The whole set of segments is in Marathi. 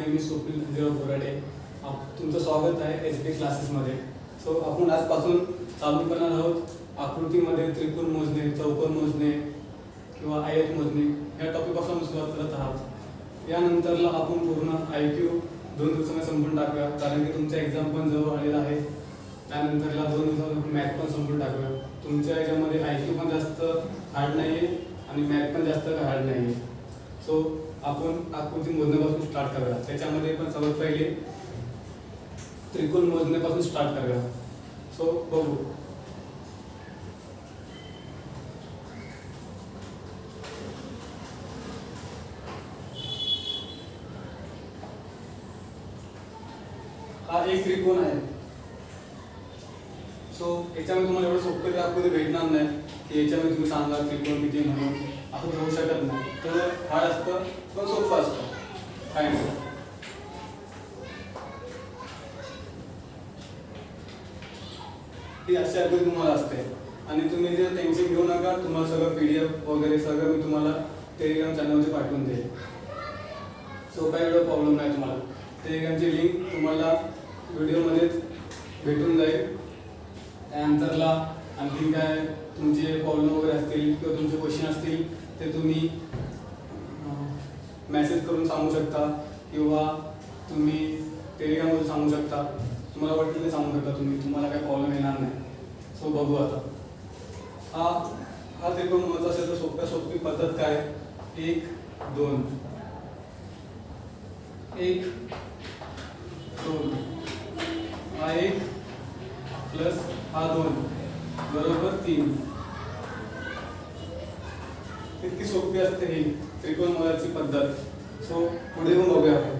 Name is Swapnil Dhananjay Borade. तुमचं स्वागत आहे एस बी क्लासेसमध्ये. सो आपण आजपासून चालू करणार आहोत आकृतीमध्ये त्रिकोण मोजणे, चौकोन मोजणे किंवा आयत मोजणे या टॉपिकपासून सुरुवात करत आहोत. यानंतरला आपण पूर्ण IQ 2 दिवसांमध्ये संपून टाकूया, कारण की तुमचा एक्झाम पण जवळ आलेला आहे. त्यानंतरला 2 दिवसात आपण मॅथ पण संपून टाकूया. तुमच्या याच्यामध्ये IQ पण जास्त हार्ड नाही आहे आणि मॅथ पण जास्त हार्ड नाही आहे. सो आपण आकृती मोजण्यापासून स्टार्ट करूया. त्याच्यामध्ये पण सर्वात पहिले त्रिकोण मोजण्यापासून स्टार्ट करूया. सो बघू. हा एक त्रिकोण आहे. सो याच्यामध्ये तुम्हाला एवढं सोपं आकृती भेटणार नाही की याच्यामध्ये तुम्ही सांगा त्रिकोण किती म्हणून, असं होऊ शकत नाही. तर हार्ड असतं पण सोपं असतं. काय नाही, ही अशी आकृती तुम्हाला असते. आणि तुम्ही जर टेन्शन घेऊ नका, तुम्हाला सगळं PDF वगैरे सगळं मी तुम्हाला टेलिग्राम चॅनलवरती पाठवून देईल. सो काही एवढा प्रॉब्लेम नाही तुम्हाला. टेलिग्रामची लिंक तुम्हाला व्हिडिओमध्येच भेटून जाईल. त्यानंतरला आणखी काय तुमचे प्रॉब्लेम वगैरे असतील किंवा तुमचे क्वेश्चन असतील ते तुम्ही मेसेज करून सांगू शकता किंवा तुम्ही टेलिग्राममध्ये सांगू शकता. तुम्हाला वाटतं ते सांगू शकता तुम्ही, तुम्हाला काही प्रॉब्लेम येणार नाही. सो बघू आता. हा त्रिकोण मोजायचा असेल तर सोपी पद्धत काय, 1 2 1 2 हा 1 प्लस हा 2 बरोबर 3. इतकी सोपी असते ही त्रिकोण मोजायची पद्धत. सो पुढे पण बघूया आपण.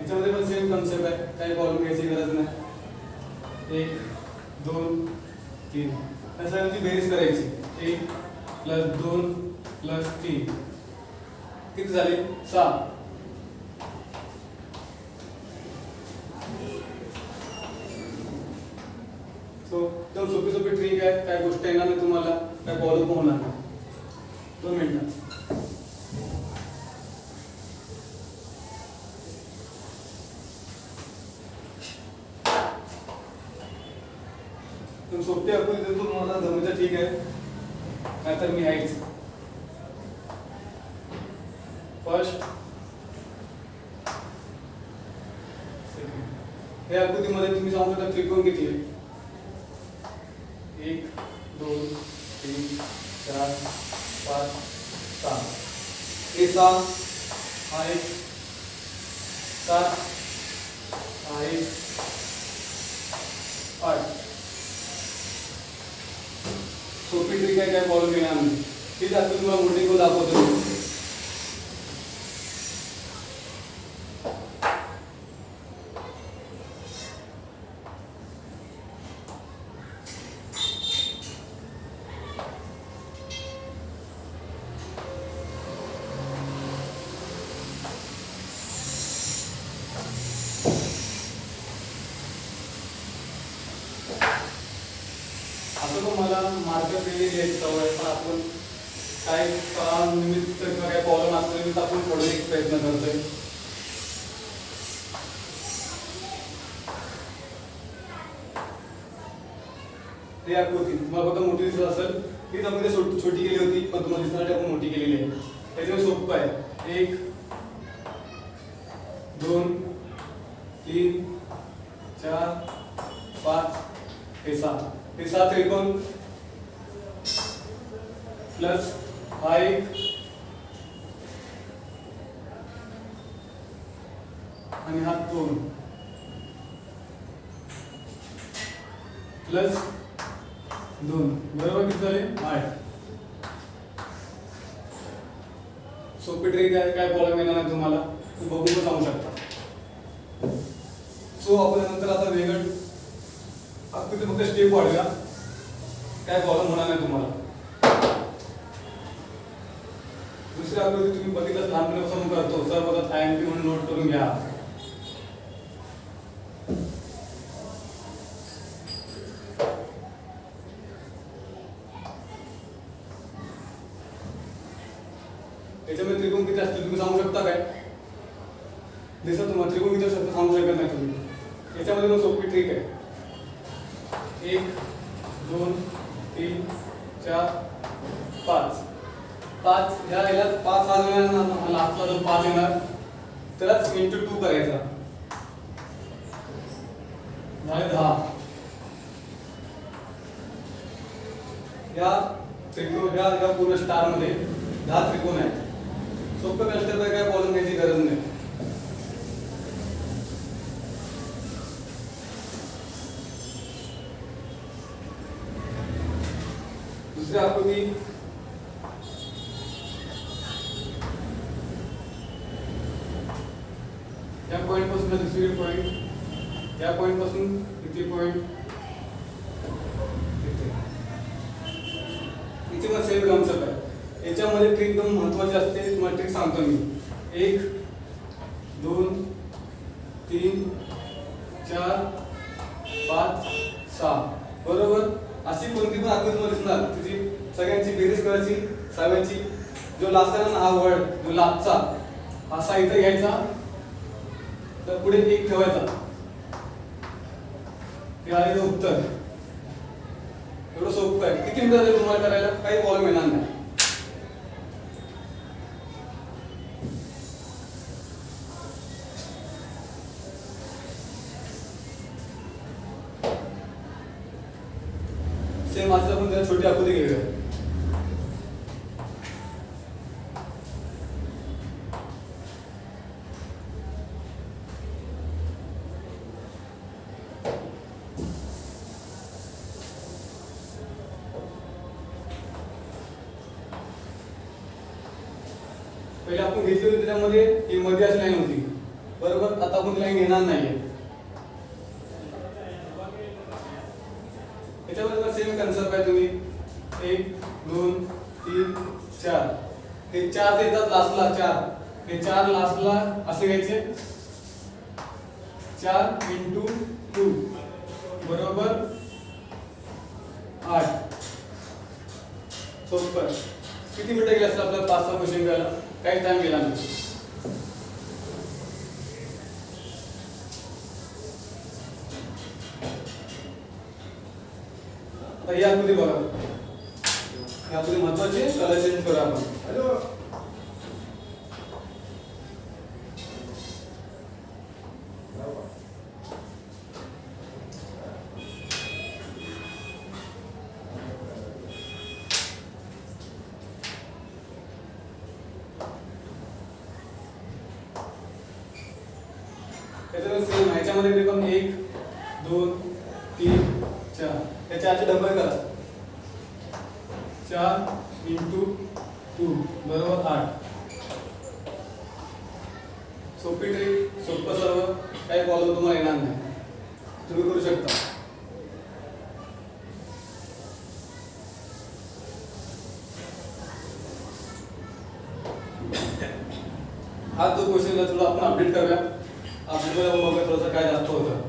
याच्यामध्ये पण सेम कन्सेप्ट आहे, काही प्रॉब्लेम घ्यायची गरज नाही. 1 2 3 या सगळ्यांची बेरीज करायची. 1 प्लस 2 प्लस 3 किती झाले 6. सो एकदम सोपी सोपी ट्रिक आहे, काय गोष्ट येणार नाही तुम्हाला, काय प्रॉब्लेम होणार नाही. 2 मिनिटं. तुम सोपी आकृती तुम्हाला जमतं ठीक आहे, नाहीतर मी आहेच. फर्स्ट हे आकृतीमध्ये तुम्ही सांगू शकता त्रिकोण किती आहे. 1 2 3 4 5 6. हे 6 हा 1 7 हा 1 8. सोपी ट्रिक आहे, काय प्रॉब्लेम येणार नाही. तीच आकृती तुम्हाला मोठी करून दाखवतो. असं तुम्हाला मार्क दिलेली आहे सवय, पण आपण काय निमित्त किंवा काय प्रॉब्लेम असल्यानिमित्त आपण थोडे एक प्रयत्न करतोय. ही आकृती तुम्हाला फक्त मोठी दिसत असेल, हीच आकृती छोटी केली होती, पण तुम्हाला दिसण्यासाठी आपण मोठी केलेली आहे. त्याच्यामुळे सोपं आहे. 1 2 3 4 5 हे 6. हे 6 त्रिकोण प्लस हा 1 आणि हा 2 प्लस 2 बरोबर किती झाले 8. सोपी ट्रिक आहे, काय प्रॉब्लेम येणार नाही तुम्हाला, तुम्ही बघून पण सांगू शकता. सो आपण नंतर आता वेगळं आकृती फक्त स्टेप वाढूया, काय प्रॉब्लेम होणार नाही तुम्हाला. दुसरी आकृती तुम्ही बघितलं लहानपणापासून करतो, सर बघत IMP म्हणून नोट करून घ्या. याच्यामध्ये त्रिकोण किती असतील तुम्ही सांगू शकता काय? दिसत तुम्हाला त्रिकोण किती असतात सांगू शकत नाही तुम्ही. याच्यामध्ये मग सोपी ट्रिक आहे. 1 2 3 4 5 5 या याला 5 हा येणार ना, लास्टला जो 5 येणार त्यालाच इंटू 2 करायचा, झाले 10. या त्रिकोण या पूर्ण स्टार मध्ये 10 त्रिकोण आहेत. सोपं कन्स्ट्रक्टर काय प्रॉब्लेम घ्यायची गरज नाही. दुसरी आकृती या पॉइंट पासून दुसरी पॉइंट, या पॉइंट पासून किती पॉइंट इथे मग सेम कन्सेप्ट आहे. याच्यामध्ये ट्रिक एकदम महत्त्वाची असते. तुम्हाला ट्रिक सांगतो मी. 1 2 3 4 5 6 बरोबर. अशी कोणती पण आकृती तुम्हाला दिसणार तिची सगळ्यांची बेरीज करायची. सहाव्याची जो लास्ट आहे ना, हा वर्ड जो लास्टचा असा इथे घ्यायचा, तर पुढे 1 ठेवायचा. हे आहे उत्तर. एवढं सोपं आहे. किती मिनिटं जाईल तुम्हाला करायला? काही प्रॉब्लेम येणार नाही. सेम आज आपण त्याला छोटी आकृती घेऊया. पहिले आपण घेतली होती त्याच्यामध्ये ही मध्ये अशी लाईन होती बरोबर. आता आपण ती लाईन घेणार नाहीये. याच्यामध्ये सेम कन्सेप्ट आहे. तुम्ही 1 2 3 4 हे 4 येतात लास्टला 4. हे 4 लास्टला असे घ्यायचे. 4 इंटू 2 बरोबर 8. सोपं. किती मिनिटं गेले असतात आपल्याला 5-6 क्वेश्चन करायला? काही टाइम गेला नाही. आता ही आकृती बघा. ही आकृती महत्वाची आहे. कलर चेंज करूया आपण. हॅलो सेम ह्याच्यामध्ये पण 1 2 3 4 या 4चे डबल करा. 4 इंटू 2 बरोबर 8. सोपी ट्रिक, सोपं सर्व. काही प्रॉब्लेम तुम्हाला येणार नाही. तुम्ही करू शकता. हा जो क्वेश्चन आहे थोडा आपण अपडेट करूया. आपल्याला बघा थोडंसं काय जास्त होतं.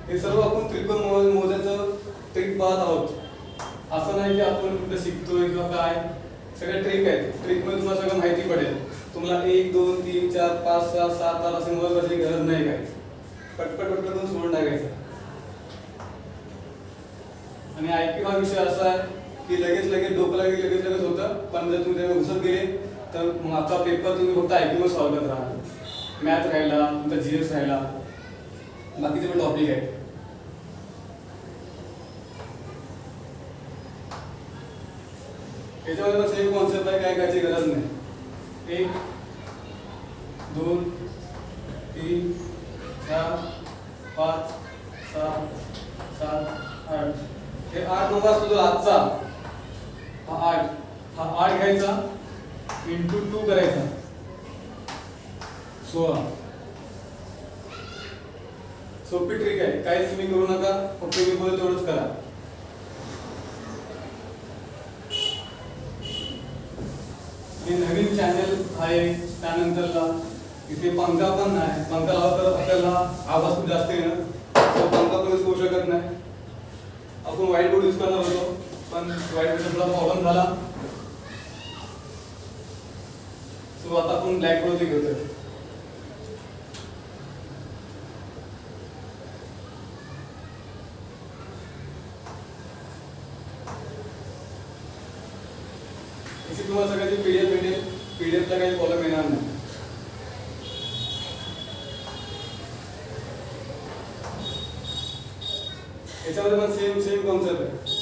हे सर्व आपण त्रिकोण मोजायचं ट्रिक पाहत आहोत. असं नाही की आपण कुठे शिकतोय किंवा काय. सगळे ट्रिक आहेत. ट्रिक मध्ये तुम्हाला सगळं माहिती पडेल. तुम्हाला 1 2 3 4 5 6 7 8 असे मोजायची गरज नाही. काय पटपट पटपट करून सोडून टाकायचं. आणि आयक्यू हा विषय असा आहे की लगेच डोकं लगेच होतं. पण जर तुम्ही त्याला घुसत गेले तर मग आपला पेपर तुम्ही फक्त आयक्यूवर सॉल्व्ह करत राहा. मॅथ राहिला, तुमचा जीएस राहिला, बाकीचे पण टॉपिक आहेत. याच्यामध्ये सेम कॉन्सेप्ट आहे. काय करायची गरज नाही. 1 2 3 4 5 6 7 8 हे 8 नंबर असतो जो आजचा. हा 8 घ्यायचा इंटू 2 करायचा 16. सोपी ट्रिक आहे. काहीच तुम्ही करू नका. फक्त मी बोलतो तेवढंच करा. हे नवीन चॅनल आहे त्यानंतरला इथे पंखा पण नाही, पंखा लावला तर आपल्याला आवाज खूप जास्त येणार, तो पंखा पण यूज करू शकत नाही. आपण व्हाईट बोर्ड यूज करणार होतो, पण व्हाईट बोर्डचा थोडा प्रॉब्लेम झाला, सो आता आपण ब्लॅक बोर्ड घेतोय. इथे तुम्हाला सगळ्याची पीडीएफ भेटेल, पीडीएफला काही प्रॉब्लेम येणार नाही. याच्यामध्ये पण सेम कॉन्सेप्ट आहे.